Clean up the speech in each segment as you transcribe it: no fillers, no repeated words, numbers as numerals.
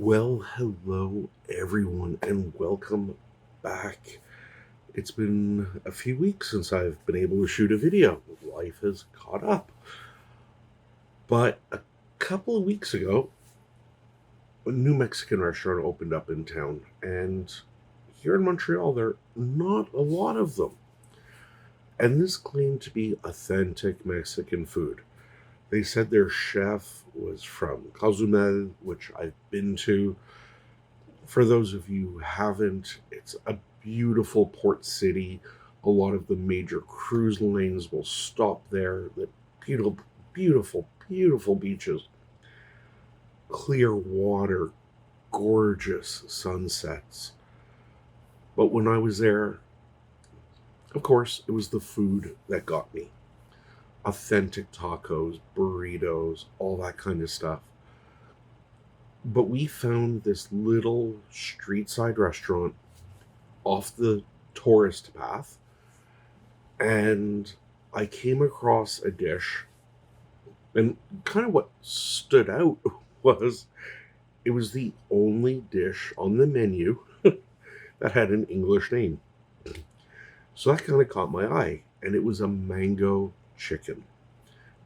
Well, hello everyone, and welcome back. It's been a few weeks since I've been able to shoot a video. Life has caught up. But a couple of weeks ago, a new Mexican restaurant opened up in town, and here in Montreal, there are not a lot of them. And this claimed to be authentic Mexican food. They said their chef was from Cozumel, which I've been to. For those of you who haven't, it's a beautiful port city. A lot of the major cruise lines will stop there. The beautiful, beautiful, beautiful beaches, clear water, gorgeous sunsets. But when I was there, of course, it was the food that got me. Authentic tacos, burritos, all that kind of stuff. But we found this little street side restaurant off the tourist path, and I came across a dish, and kind of what stood out was it was the only dish on the menu that had an English name. So that kind of caught my eye, and it was a mango chicken.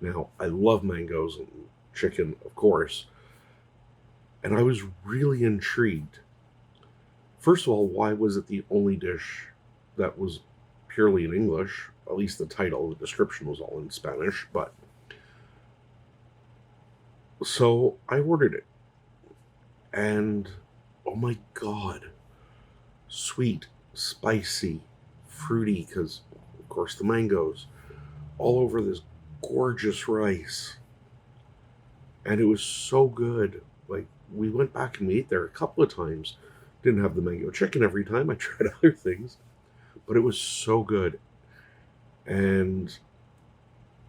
Now, I love mangoes and chicken, of course, and I was really intrigued. First of all, why was it the only dish that was purely in English? At least the title, the description was all in Spanish, but so I ordered it. And oh my god, sweet, spicy, fruity, because of course the mangoes, all over this gorgeous rice. And it was so good. Like, we went back and we ate there a couple of times. Didn't have the mango chicken every time. I tried other things, but it was so good. And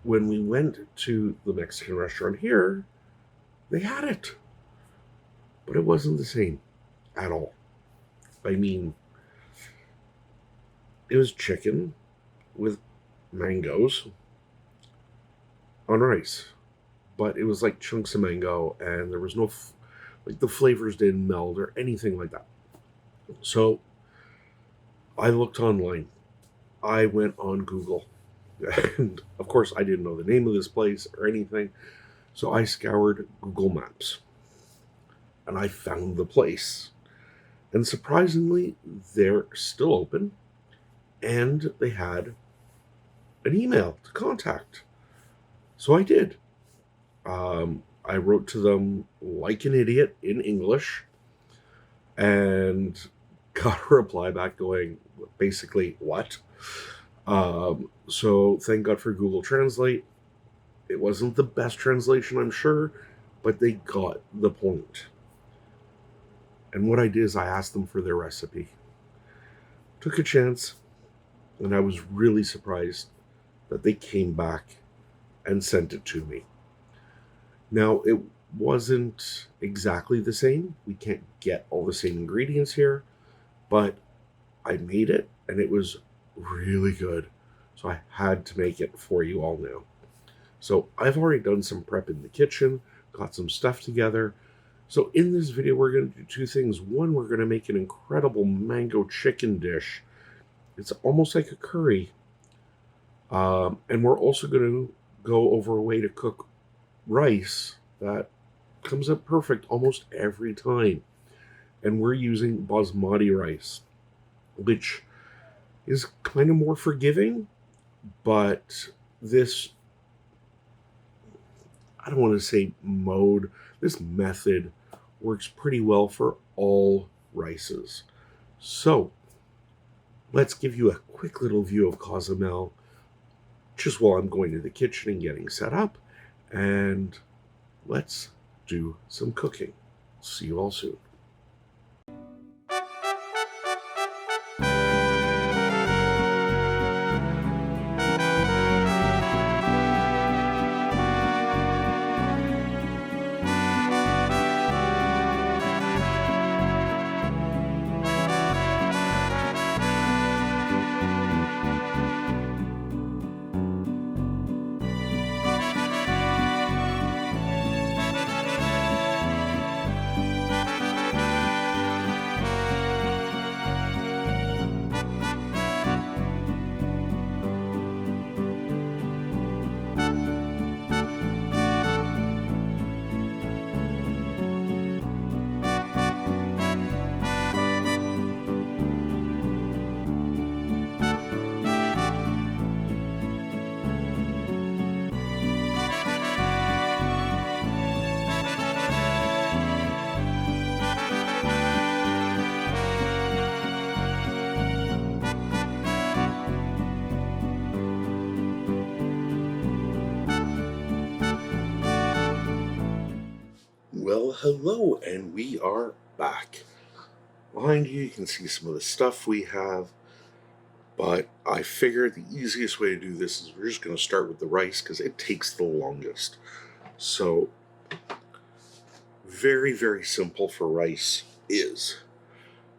when we went to the Mexican restaurant here, they had it, but it wasn't the same at all. I mean, it was chicken with mangoes on rice, but it was like chunks of mango, and there was no like the flavors didn't meld or anything like that. So I looked online. I went on Google, and of course I didn't know the name of this place or anything. So I scoured Google Maps, and I found the place. And surprisingly, they're still open, and they had an email to contact. So I did. I wrote to them like an idiot in English, and got a reply back going, basically, what? So thank God for Google Translate. It wasn't the best translation, I'm sure, but they got the point. And what I did is I asked them for their recipe. Took a chance, and I was really surprised that they came back and sent it to me. Now, it wasn't exactly the same. We can't get all the same ingredients here, but I made it, and it was really good. So I had to make it for you all now. So I've already done some prep in the kitchen, got some stuff together. So in this video, we're going to do two things. One, we're going to make an incredible mango chicken dish. It's almost like a curry. And we're also going to go over a way to cook rice that comes up perfect almost every time. And we're using basmati rice, which is kind of more forgiving, but this, I don't want to say mode, this method works pretty well for all rices. So let's give you a quick little view of Cozumel just while I'm going to the kitchen and getting set up, and let's do some cooking. See you all soon. Hello, and we are back. Behind you can see some of the stuff we have, but I figured the easiest way to do this is we're just going to start with the rice because it takes the longest. So, very, very simple for rice is,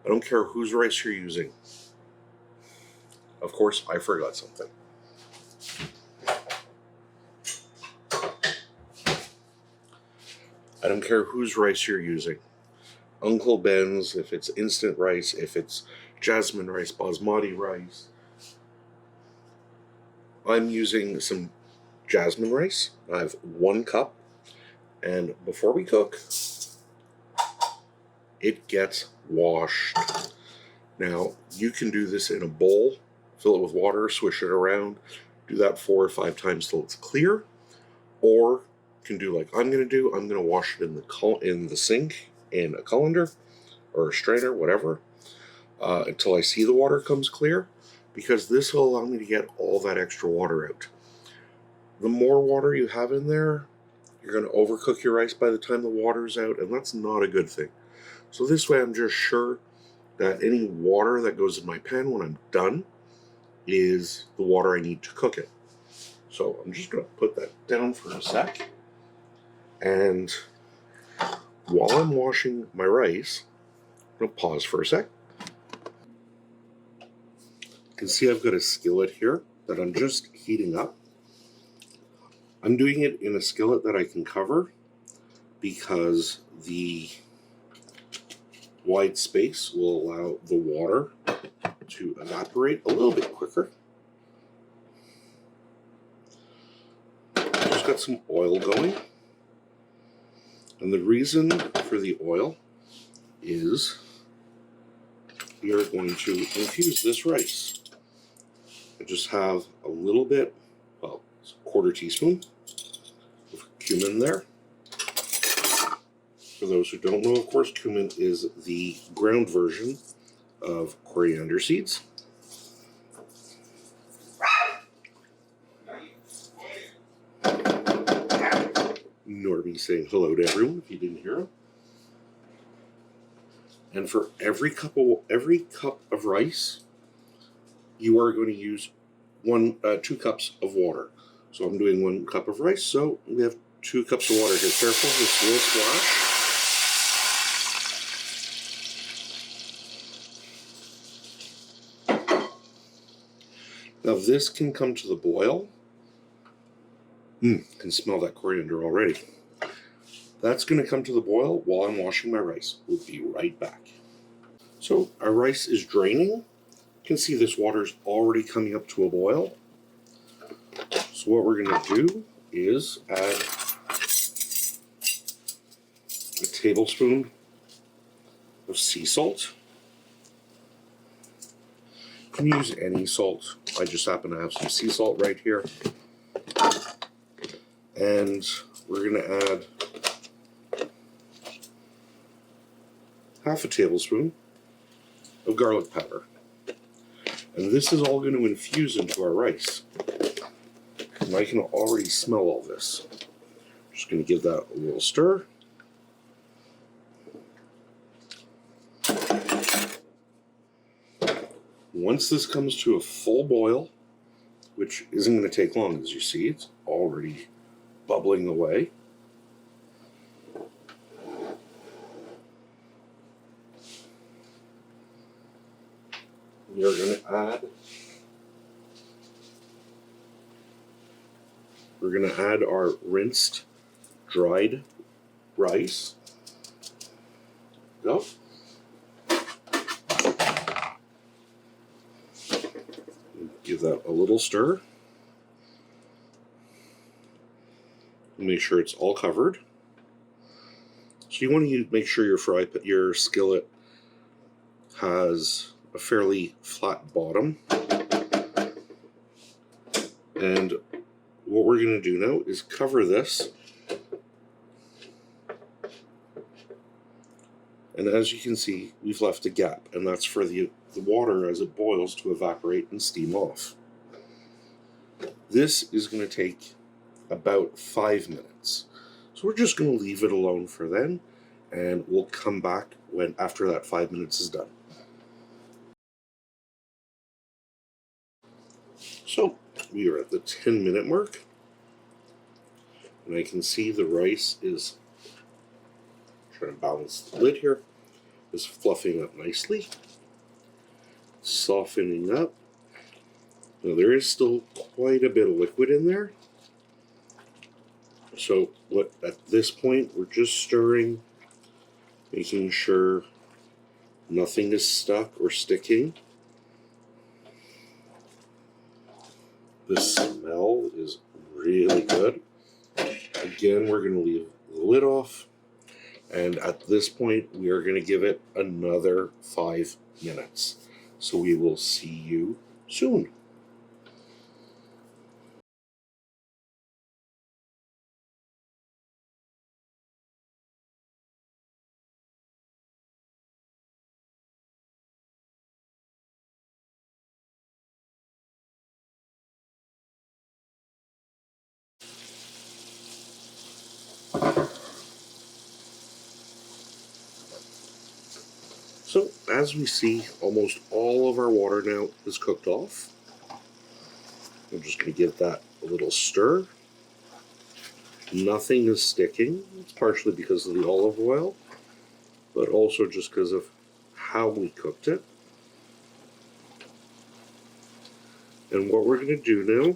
I don't care whose rice you're using. Of course, I forgot something. I don't care whose rice you're using. Uncle Ben's, if it's instant rice, if it's jasmine rice, basmati rice. I'm using some jasmine rice. I have 1 cup. And before we cook, it gets washed. Now, you can do this in a bowl, fill it with water, swish it around, do that 4 or 5 times till it's clear. Or you can do like I'm going to do. I'm going to wash it in the sink in a colander or a strainer, whatever, until I see the water comes clear, because this will allow me to get all that extra water out. The more water you have in there, you're going to overcook your rice by the time the water's out, and that's not a good thing. So this way I'm just sure that any water that goes in my pan when I'm done is the water I need to cook it. So I'm just going to put that down for a sec. And while I'm washing my rice, I'm going to pause for a sec. You can see I've got a skillet here that I'm just heating up. I'm doing it in a skillet that I can cover because the wide space will allow the water to evaporate a little bit quicker. Just got some oil going. And the reason for the oil is we are going to infuse this rice. I just have a little bit, well, it's a 1/4 teaspoon of cumin there. For those who don't know, of course, cumin is the ground version of coriander seeds. Normie saying hello to everyone if you didn't hear him. And for every cup of rice, you are going to use 2 cups of water. So I'm doing 1 cup of rice, so we have 2 cups of water here. Careful, this will splash. Now this can come to the boil. Can smell that coriander already. That's going to come to the boil while I'm washing my rice. We'll be right back. So our rice is draining. You can see this water's already coming up to a boil. So what we're going to do is add a tablespoon of sea salt. You can use any salt. I just happen to have some sea salt right here. And we're going to add 1/2 tablespoon of garlic powder. And this is all going to infuse into our rice. And I can already smell all this. Just going to give that a little stir. Once this comes to a full boil, which isn't going to take long, as you see, it's already bubbling away. We're going to add our rinsed, dried rice. Go. Give that a little stir. Make sure it's all covered. So you want to make sure your skillet has a fairly flat bottom. And what we're going to do now is cover this. And as you can see, we've left a gap, and that's for the water as it boils to evaporate and steam off. This is going to take about 5 minutes. So we're just going to leave it alone for then, and we'll come back when after that 5 minutes is done. So we are at the 10-minute mark, and I can see the rice is trying to balance the lid here, is fluffing up nicely, softening up. Now there is still quite a bit of liquid in there, so at this point we're just stirring, making sure nothing is stuck or sticking. The smell is really good. Again, we're going to leave the lid off, and at this point we are going to give it another 5 minutes. So we will see you soon. So as we see, almost all of our water now is cooked off. I'm just going to give that a little stir. Nothing is sticking. It's partially because of the olive oil, but also just because of how we cooked it. And what we're going to do now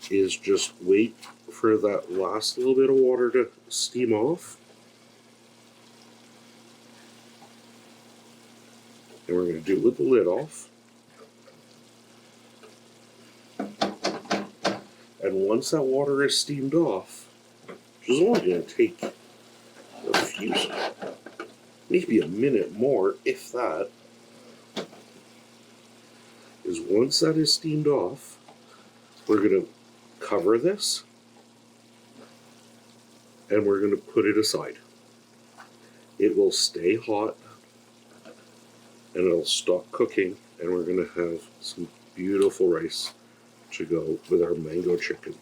is just wait for that last little bit of water to steam off. And we're going to do it with the lid off. And once that water is steamed off, which is only going to take a few, maybe a minute more, if that, is once that is steamed off, we're going to cover this and we're going to put it aside. It will stay hot and it'll stop cooking, and we're going to have some beautiful rice to go with our mango chicken.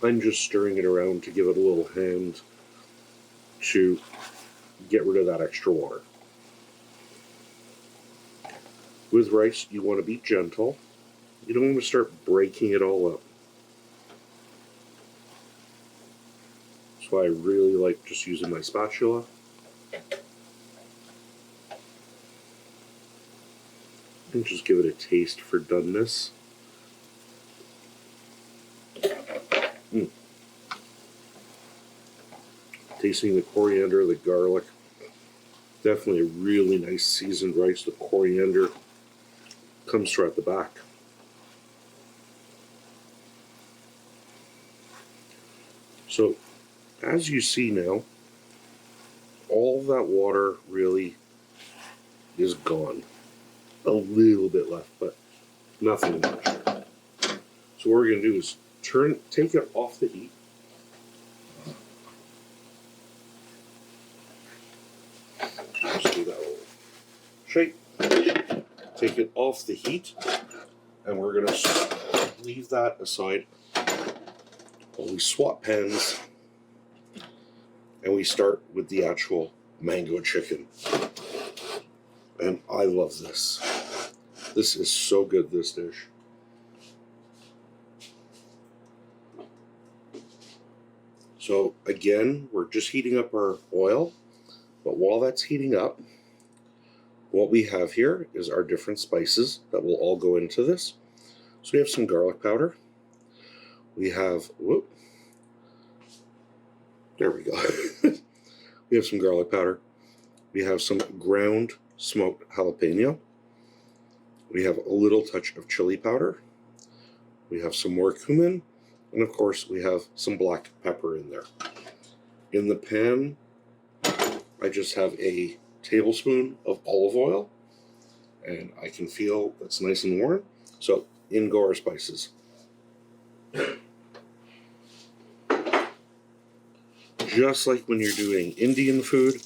I'm just stirring it around to give it a little hand to get rid of that extra water. With rice, you want to be gentle. You don't want to start breaking it all up. That's why I really like just using my spatula. And just give it a taste for doneness. Tasting the coriander, the garlic. Definitely a really nice seasoned rice. The coriander comes throughout the back. So, as you see now, all that water really is gone. A little bit left, but nothing much. So what we're going to do is take it off the heat. Just do that little shake. Take it off the heat, and we're going to leave that aside while we swap pans, and we start with the actual mango chicken. And I love this. This is so good, this dish. So again, we're just heating up our oil, but while that's heating up, what we have here is our different spices that will all go into this. So we have some garlic powder. We have, there we go. We have some garlic powder. We have some ground smoked jalapeno. We have a little touch of chili powder. We have some more cumin. And of course, we have some black pepper in there. In the pan, I just have a tablespoon of olive oil, and I can feel that's nice and warm. So in go our spices. Just like when you're doing Indian food,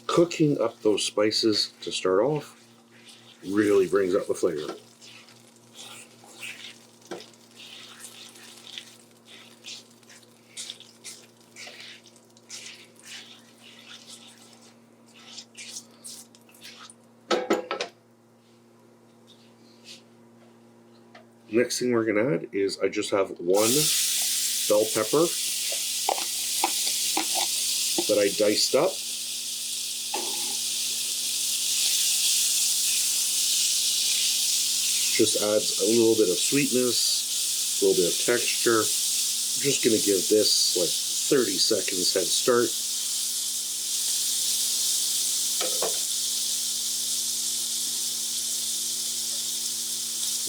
Cooking up those spices to start off really brings up the flavor. Next thing we're going to add is I just have one bell pepper that I diced up. Just adds a little bit of sweetness, a little bit of texture. I'm just going to give this like 30 seconds head start.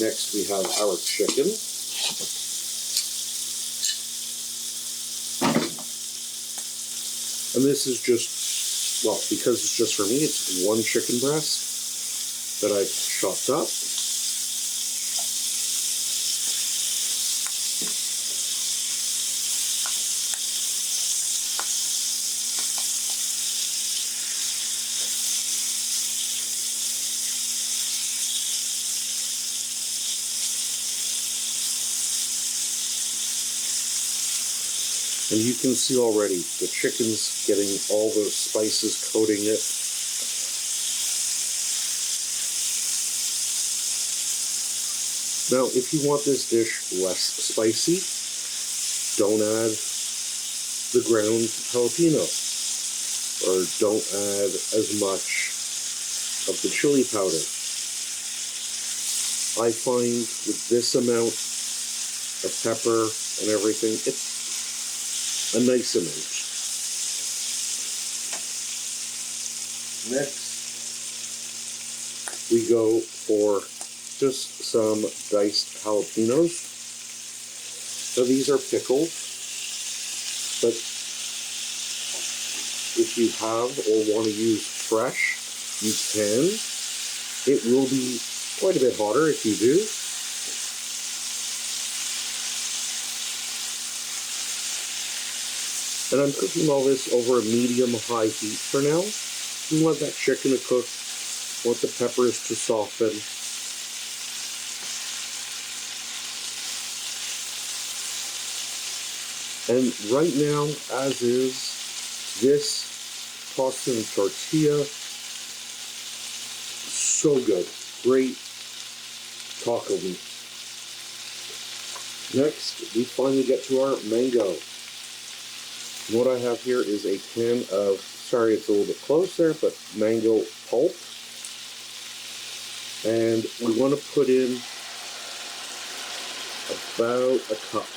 Next we have our chicken. And this is just, well, because it's just for me, it's one chicken breast that I've chopped up. And you can see already the chicken's getting all those spices coating it. Now, if you want this dish less spicy, don't add the ground jalapeno, or don't add as much of the chili powder. I find with this amount of pepper and everything, it's a nice amount. Next, we go for just some diced jalapenos. Now these are pickled, but if you have or want to use fresh, you can. It will be quite a bit hotter if you do. And I'm cooking all this over a medium-high heat for now. We want that chicken to cook, want the peppers to soften. And right now, as is, this tossed in tortilla, so good. Great taco meat. Next, we finally get to our mango. What I have here is a can of, sorry it's a little bit close there, but mango pulp. And we want to put in about a cup.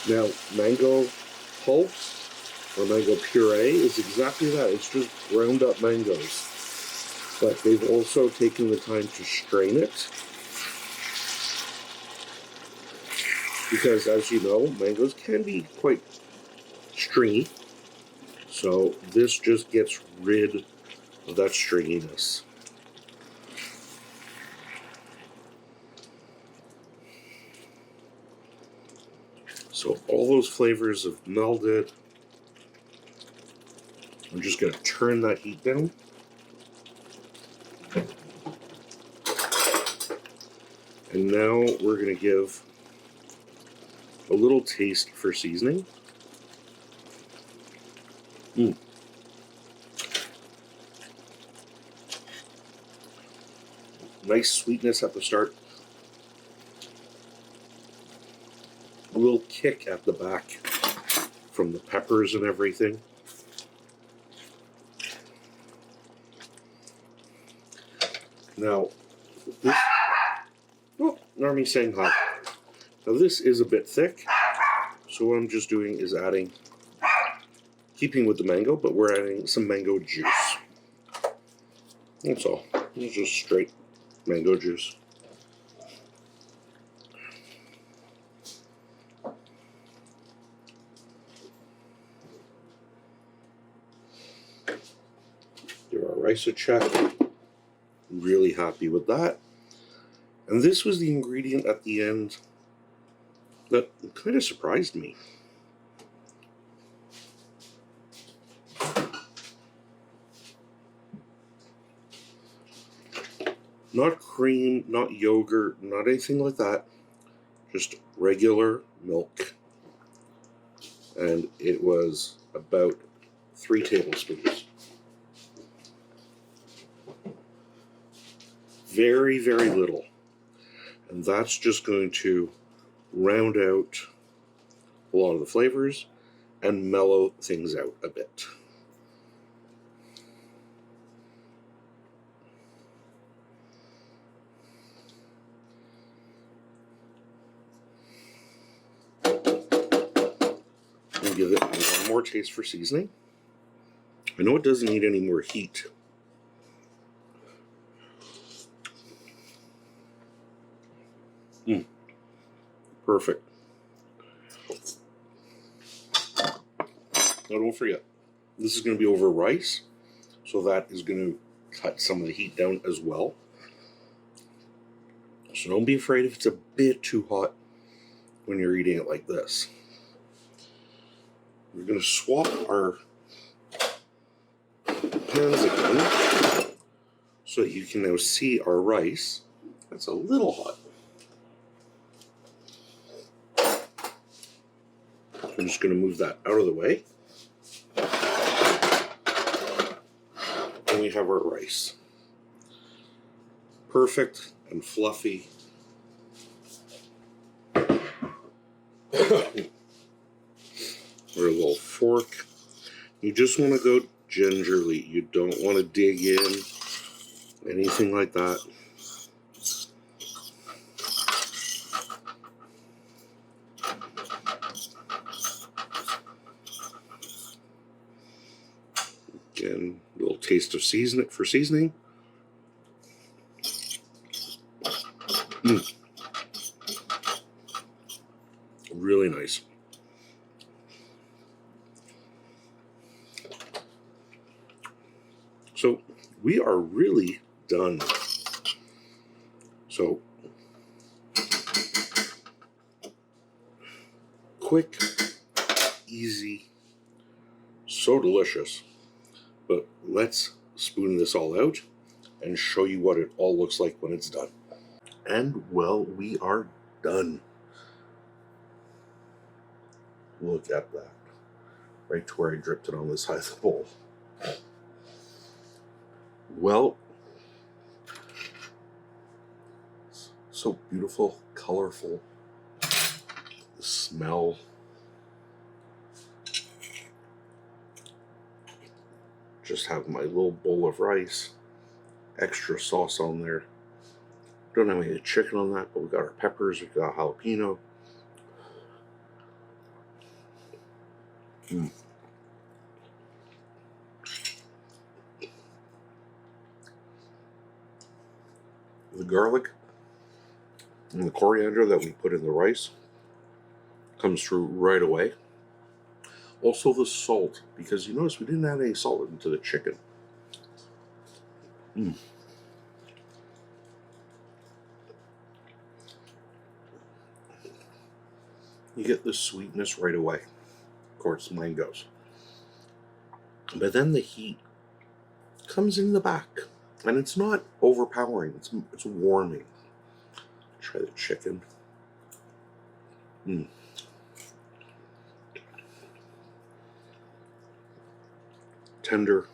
Now, mango pulp or mango puree is exactly that. It's just ground up mangoes. But they've also taken the time to strain it. Because, as you know, mangoes can be quite stringy. So this just gets rid of that stringiness. So all those flavors have melded. I'm just going to turn that heat down. And now we're going to give a little taste for seasoning. Nice sweetness at the start. A little kick at the back from the peppers and everything. Now, this, oh, Narmi saying hi. Now this is a bit thick, so what I'm just doing is adding, keeping with the mango, but we're adding some mango juice. That's all. It's just straight mango juice. Give our rice a check. Really happy with that. And this was the ingredient at the end that kind of surprised me. Not cream, not yogurt, not anything like that. Just regular milk. And it was about 3 tablespoons. Very, very little. And that's just going to round out a lot of the flavors and mellow things out a bit. And give it one more taste for seasoning. I know it doesn't need any more heat. Perfect. Now don't forget, this is going to be over rice, so that is going to cut some of the heat down as well. So don't be afraid if it's a bit too hot when you're eating it like this. We're going to swap our pans again so that you can now see our rice. That's a little hot. I'm just going to move that out of the way. And we have our rice. Perfect and fluffy. Or a little fork. You just want to go gingerly. You don't want to dig in, anything like that. Again, a little taste of seasoning. Really nice. So we are really done. So quick, easy, so delicious. But let's spoon this all out and show you what it all looks like when it's done. And well, we are done. Look at that. Right to where I dripped it on the side of the bowl. Well, so beautiful, colorful. The smell. Just have my little bowl of rice. Extra sauce on there. Don't have any chicken on that, but we got our peppers, we got jalapeno. The garlic and the coriander that we put in the rice comes through right away. Also the salt, because you notice we didn't add any salt into the chicken. You get the sweetness right away. Of course, mangoes. But then the heat comes in the back, and it's not overpowering. It's warming. Try the chicken. Tender.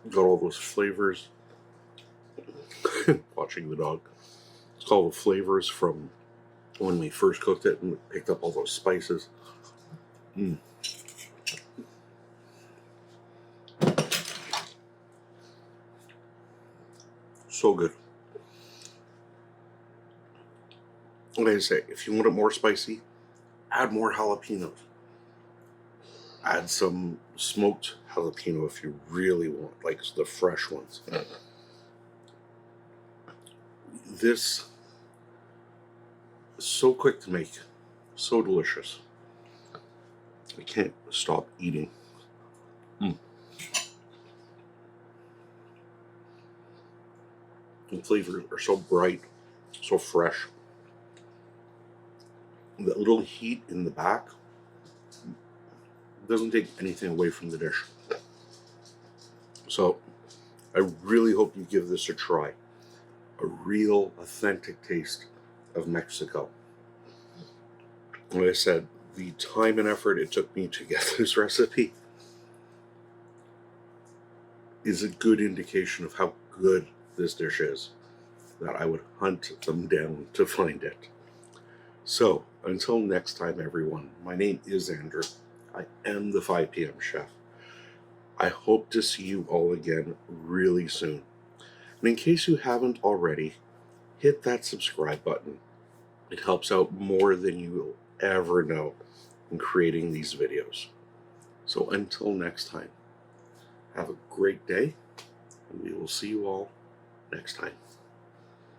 Got all those flavors. Watching the dog. It's all the flavors from when we first cooked it and picked up all those spices. So good. Like I say, if you want it more spicy, add more jalapenos. Add some smoked jalapeno if you really want, like the fresh ones. This is so quick to make, so delicious. I can't stop eating. The flavors are so bright, so fresh. That little heat in the back doesn't take anything away from the dish. So I really hope you give this a try. A real, authentic taste of Mexico. Like I said, the time and effort it took me to get this recipe is a good indication of how good this dish is, that I would hunt them down to find it. So, until next time, everyone, my name is Andrew. I am the 5 p.m. chef. I hope to see you all again really soon. And in case you haven't already, hit that subscribe button. It helps out more than you will ever know in creating these videos. So until next time, have a great day, and we will see you all next time.